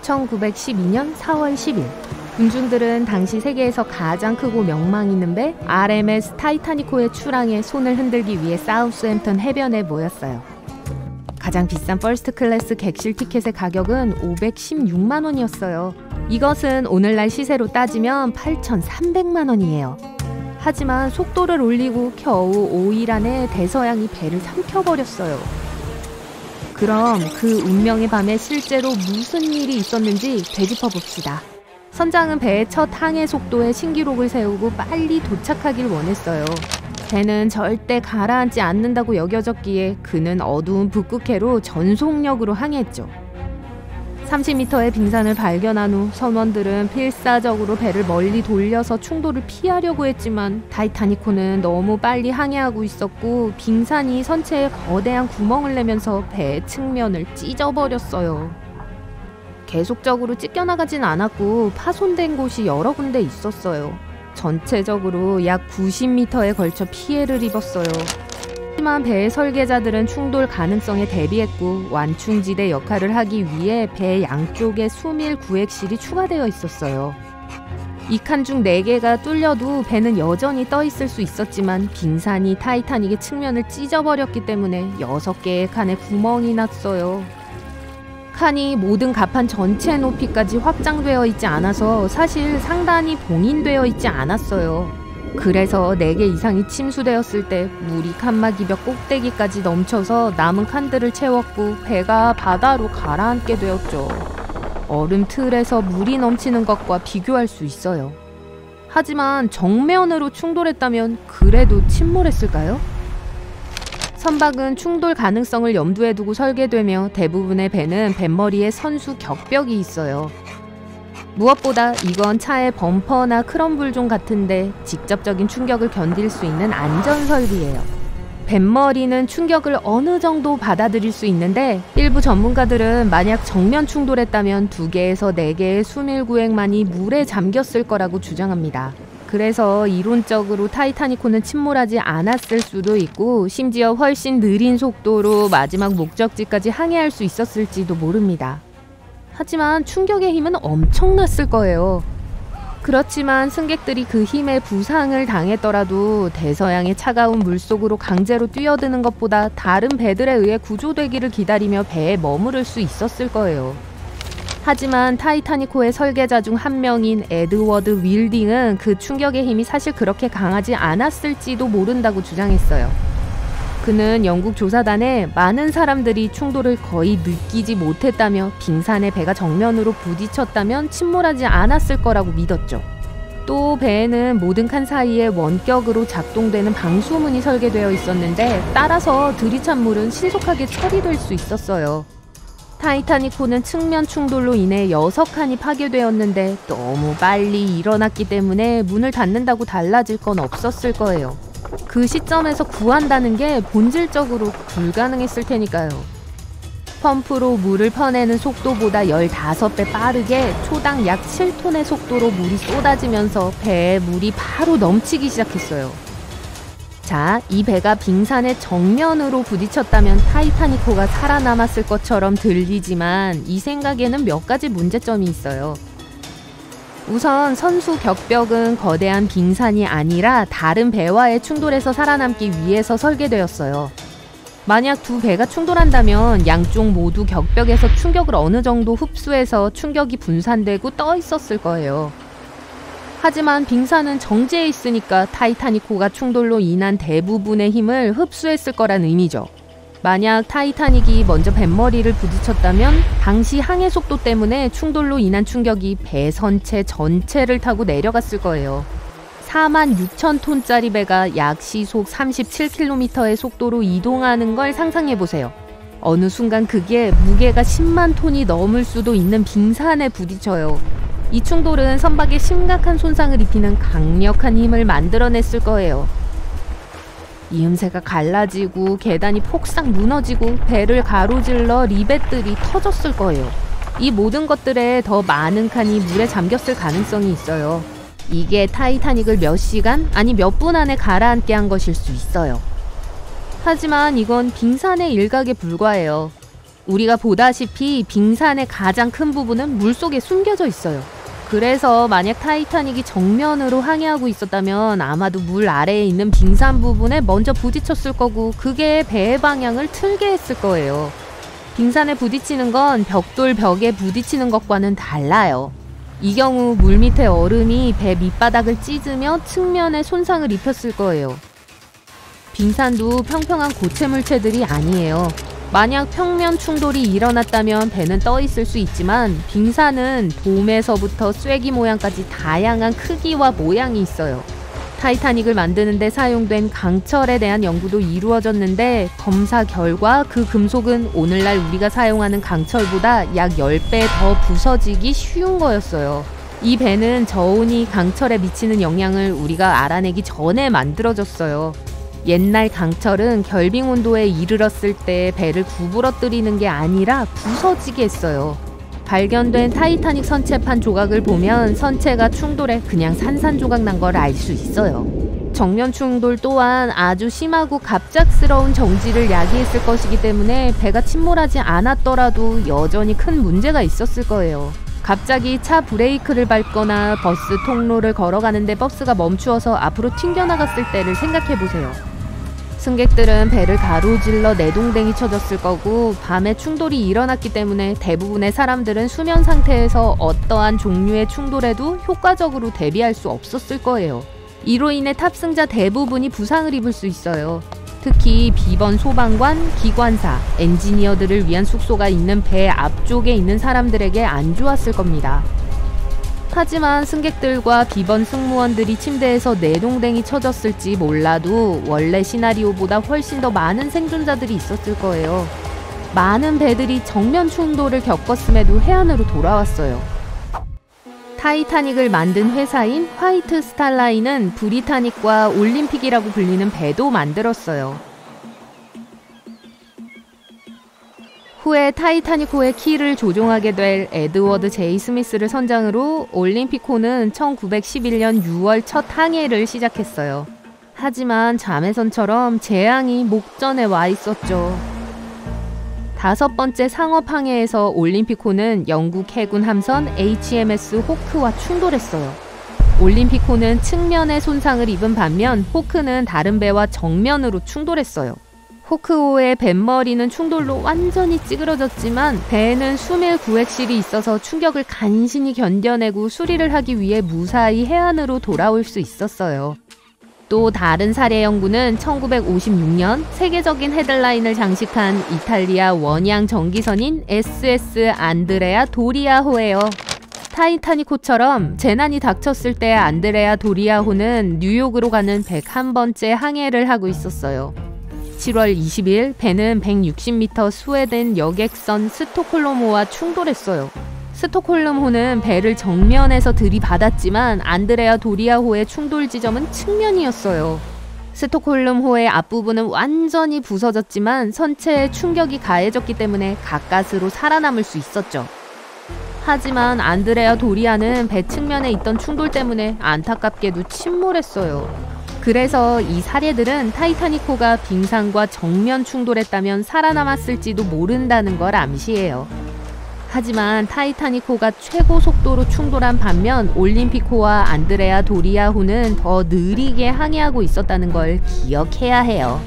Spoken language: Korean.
1912년 4월 10일 군중들은 당시 세계에서 가장 크고 명망 있는 배 RMS 타이타니코의 출항에 손을 흔들기 위해 사우스햄튼 해변에 모였어요. 가장 비싼 퍼스트 클래스 객실 티켓의 가격은 516만 원이었어요. 이것은 오늘날 시세로 따지면 8,300만 원이에요. 하지만 속도를 올리고 겨우 5일 안에 대서양이 배를 삼켜버렸어요. 그럼 그 운명의 밤에 실제로 무슨 일이 있었는지 되짚어 봅시다. 선장은 배의 첫 항해 속도에 신기록을 세우고 빨리 도착하길 원했어요. 배는 절대 가라앉지 않는다고 여겨졌기에 그는 어두운 북극해로 전속력으로 항해했죠. 30m의 빙산을 발견한 후 선원들은 필사적으로 배를 멀리 돌려서 충돌을 피하려고 했지만 타이타니코는 너무 빨리 항해하고 있었고 빙산이 선체에 거대한 구멍을 내면서 배의 측면을 찢어버렸어요. 계속적으로 찢겨나가진 않았고 파손된 곳이 여러 군데 있었어요. 전체적으로 약 90m에 걸쳐 피해를 입었어요. 하지만 배의 설계자들은 충돌 가능성에 대비했고 완충지대 역할을 하기 위해 배 양쪽에 수밀 구획실이 추가되어 있었어요. 이 칸 중 4개가 뚫려도 배는 여전히 떠 있을 수 있었지만 빙산이 타이타닉의 측면을 찢어버렸기 때문에 6개의 칸에 구멍이 났어요. 칸이 모든 갑판 전체 높이까지 확장되어 있지 않아서 사실 상단이 봉인되어 있지 않았어요. 그래서 4개 이상이 침수되었을 때 물이 칸막이벽 꼭대기까지 넘쳐서 남은 칸들을 채웠고 배가 바다로 가라앉게 되었죠. 얼음 틀에서 물이 넘치는 것과 비교할 수 있어요. 하지만 정면으로 충돌했다면 그래도 침몰했을까요? 선박은 충돌 가능성을 염두에 두고 설계되며 대부분의 배는 뱃머리에 선수 격벽이 있어요. 무엇보다 이건 차의 범퍼나 크럼블존 같은데 직접적인 충격을 견딜 수 있는 안전설비예요. 뱃머리는 충격을 어느 정도 받아들일 수 있는데 일부 전문가들은 만약 정면 충돌했다면 2개에서 4개의 수밀구획만이 물에 잠겼을 거라고 주장합니다. 그래서 이론적으로 타이타니코는 침몰하지 않았을 수도 있고 심지어 훨씬 느린 속도로 마지막 목적지까지 항해할 수 있었을지도 모릅니다. 하지만 충격의 힘은 엄청났을 거예요. 그렇지만 승객들이 그 힘에 부상을 당했더라도 대서양의 차가운 물속으로 강제로 뛰어드는 것보다 다른 배들에 의해 구조되기를 기다리며 배에 머무를 수 있었을 거예요. 하지만 타이타니코의 설계자 중 한 명인 에드워드 윌딩은 그 충격의 힘이 사실 그렇게 강하지 않았을지도 모른다고 주장했어요. 그는 영국 조사단에 많은 사람들이 충돌을 거의 느끼지 못했다며 빙산의 배가 정면으로 부딪혔다면 침몰하지 않았을 거라고 믿었죠. 또 배에는 모든 칸 사이에 원격으로 작동되는 방수문이 설계되어 있었는데 따라서 들이찬 물은 신속하게 처리될 수 있었어요. 타이타니코는 측면 충돌로 인해 6칸이 파괴되었는데 너무 빨리 일어났기 때문에 문을 닫는다고 달라질 건 없었을 거예요. 그 시점에서 구한다는 게 본질적으로 불가능했을 테니까요. 펌프로 물을 퍼내는 속도보다 15배 빠르게 초당 약 7톤의 속도로 물이 쏟아지면서 배에 물이 바로 넘치기 시작했어요. 자, 이 배가 빙산의 정면으로 부딪혔다면 타이타니코가 살아남았을 것처럼 들리지만 이 생각에는 몇 가지 문제점이 있어요. 우선 선수 격벽은 거대한 빙산이 아니라 다른 배와의 충돌에서 살아남기 위해서 설계되었어요. 만약 2배가 충돌한다면 양쪽 모두 격벽에서 충격을 어느 정도 흡수해서 충격이 분산되고 떠 있었을 거예요. 하지만 빙산은 정지해 있으니까 타이타니코가 충돌로 인한 대부분의 힘을 흡수했을 거란 의미죠. 만약 타이타닉이 먼저 뱃머리를 부딪혔다면 당시 항해 속도 때문에 충돌로 인한 충격이 배 선체 전체를 타고 내려갔을 거예요. 46,000톤짜리 배가 약 시속 37km의 속도로 이동하는 걸 상상해보세요. 어느 순간 그게 무게가 10만 톤이 넘을 수도 있는 빙산에 부딪혀요. 이 충돌은 선박에 심각한 손상을 입히는 강력한 힘을 만들어냈을 거예요. 이음새가 갈라지고 계단이 폭삭 무너지고 배를 가로질러 리벳들이 터졌을 거예요. 이 모든 것들에 더 많은 칸이 물에 잠겼을 가능성이 있어요. 이게 타이타닉을 몇 시간, 아니 몇 분 안에 가라앉게 한 것일 수 있어요. 하지만 이건 빙산의 일각에 불과해요. 우리가 보다시피 빙산의 가장 큰 부분은 물속에 숨겨져 있어요. 그래서 만약 타이타닉이 정면으로 항해하고 있었다면 아마도 물 아래에 있는 빙산 부분에 먼저 부딪혔을 거고, 그게 배의 방향을 틀게 했을 거예요. 빙산에 부딪히는 건 벽돌 벽에 부딪히는 것과는 달라요. 이 경우 물 밑의 얼음이 배 밑바닥을 찢으며 측면에 손상을 입혔을 거예요. 빙산도 평평한 고체 물체들이 아니에요. 만약 평면 충돌이 일어났다면 배는 떠 있을 수 있지만, 빙산은 돔에서부터 쐐기 모양까지 다양한 크기와 모양이 있어요. 타이타닉을 만드는 데 사용된 강철에 대한 연구도 이루어졌는데, 검사 결과 그 금속은 오늘날 우리가 사용하는 강철보다 약 10배 더 부서지기 쉬운 거였어요. 이 배는 저온이 강철에 미치는 영향을 우리가 알아내기 전에 만들어졌어요. 옛날 강철은 결빙 온도에 이르렀을 때 배를 구부러뜨리는 게 아니라 부서지게 했어요. 발견된 타이타닉 선체판 조각을 보면 선체가 충돌해 그냥 산산조각 난 걸 알 수 있어요. 정면 충돌 또한 아주 심하고 갑작스러운 정지를 야기했을 것이기 때문에 배가 침몰하지 않았더라도 여전히 큰 문제가 있었을 거예요. 갑자기 차 브레이크를 밟거나 버스 통로를 걸어가는데 버스가 멈추어서 앞으로 튕겨나갔을 때를 생각해보세요. 승객들은 배를 가로질러 내동댕이 쳐졌을 거고, 밤에 충돌이 일어났기 때문에 대부분의 사람들은 수면 상태에서 어떠한 종류의 충돌에도 효과적으로 대비할 수 없었을 거예요. 이로 인해 탑승자 대부분이 부상을 입을 수 있어요. 특히 비번 소방관, 기관사, 엔지니어들을 위한 숙소가 있는 배 앞쪽에 있는 사람들에게 안 좋았을 겁니다. 하지만 승객들과 비번 승무원들이 침대에서 내동댕이 쳐졌을지 몰라도 원래 시나리오보다 훨씬 더 많은 생존자들이 있었을 거예요. 많은 배들이 정면 충돌을 겪었음에도 해안으로 돌아왔어요. 타이타닉을 만든 회사인 화이트 스타라인은 브리타닉과 올림픽이라고 불리는 배도 만들었어요. 후에 타이타닉호의 키를 조종하게 될 에드워드 제이 스미스를 선장으로 올림픽호는 1911년 6월 첫 항해를 시작했어요. 하지만 자매선처럼 재앙이 목전에 와 있었죠. 5번째 상업 항해에서 올림픽호는 영국 해군 함선 HMS 호크와 충돌했어요. 올림픽호는 측면에 손상을 입은 반면 호크는 다른 배와 정면으로 충돌했어요. 호크호의 뱃머리는 충돌로 완전히 찌그러졌지만 배에는 수밀 구획실이 있어서 충격을 간신히 견뎌내고 수리를 하기 위해 무사히 해안으로 돌아올 수 있었어요. 또 다른 사례 연구는 1956년 세계적인 헤드라인을 장식한 이탈리아 원양 전기선인 SS 안드레아 도리아호예요. 타이타닉호처럼 재난이 닥쳤을 때 안드레아 도리아호는 뉴욕으로 가는 101번째 항해를 하고 있었어요. 7월 20일 배는 160m 스웨덴 여객선 스톡홀름호와 충돌했어요. 스톡홀름호는 배를 정면에서 들이받았지만 안드레아 도리아호의 충돌 지점은 측면이었어요. 스톡홀름호의 앞부분은 완전히 부서졌지만 선체에 충격이 가해졌기 때문에 가까스로 살아남을 수 있었죠. 하지만 안드레아 도리아는 배 측면에 있던 충돌 때문에 안타깝게도 침몰했어요. 그래서 이 사례들은 타이타닉호가 빙산과 정면 충돌했다면 살아남았을지도 모른다는 걸 암시해요. 하지만 타이타닉호가 최고 속도로 충돌한 반면 올림픽호와 안드레아 도리아호는 더 느리게 항해하고 있었다는 걸 기억해야 해요.